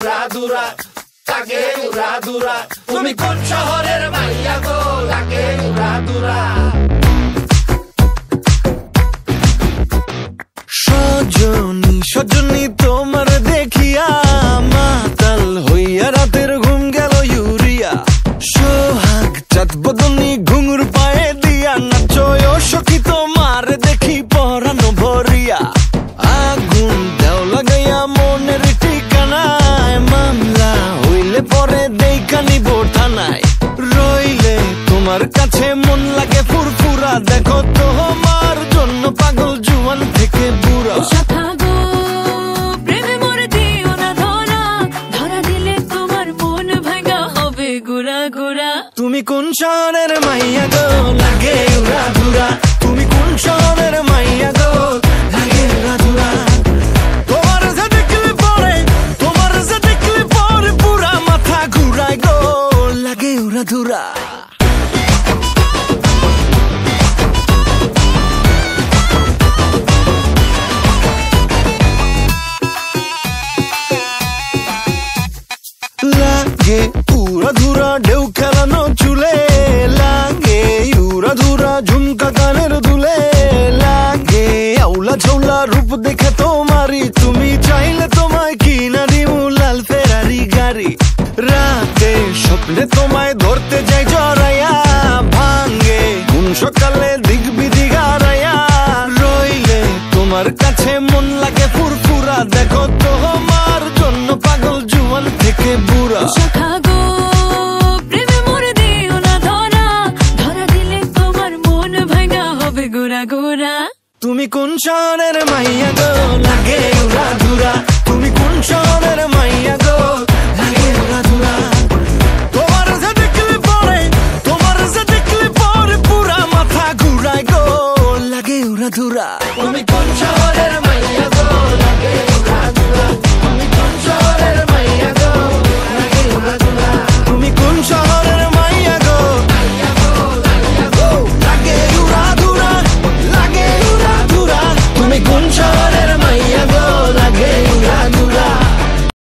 উড়াদুরা লাগে উড়াদুরা, তুমি কোন শহরের মাইয়া গো? লাগে উড়াদুরা। সজনী সজনী তোমার দেখিয়া মাতাল হইয়া রাতের ঘুম গেল ইউরিয়া। সোহাগ চাঁদ বদনী ঘুঙুর পায়ে দিয়া নাচয় সখী তোমার দেখি পরানো ভরিয়া। আগুন দেও লাগাইয়া মনের ঠিকানায়, মামলা হইলে পরে দেইখা নিব থানায়। রইলে তোমার কাছে মন লাগে ফুরফুরা, দেখো তোমার জন্য পাগল জুয়ান থেকে বুড়া। তুমি কোন শহরের মাইয়া গো? লাগে উড়াদুরা। তুমি কোন শহরের মাইয়া গো? লাগে উড়াদুরা। তোমার যে দেখলে পরে, তোমার যে দেখলে পরে পুরা মাথা ঘুরায় গো। লাগে উড়াদুরা। লাগে উড়াধুরা ঢেউ খেলানো চুলে, লাগে উড়াধুরা ঝুমকা কানের দুলে, লাগে আউলা ঝৌলা রূপ দেখে তোমারি, তুমি চাইলে তোমায় কিনা দিমু লাল ফেরারি গাড়ি। রাতে স্বপ্নে তোমায় ধরতে যাই জড়াইয়া, ভাঙ্গে কোন সকালে দিক বিধি গারাইয়া। রইলে তোমার কাছে মন লাগে ফুরফুরা, দেখো তোমার জন্য পাগল জুয়ান থেকে বুড়া। তুমি কোন শহরের মাইয়া গো? লাগে উড়াদুরা। তুমি কোন শহরের মাইয়া গো? লাগে উড়াদুরা। তোমার যে দেখলে পরে, তোমার যে দেখলে পরে পুরা মাথা ঘুরায় গো। লাগে উড়াদুরা।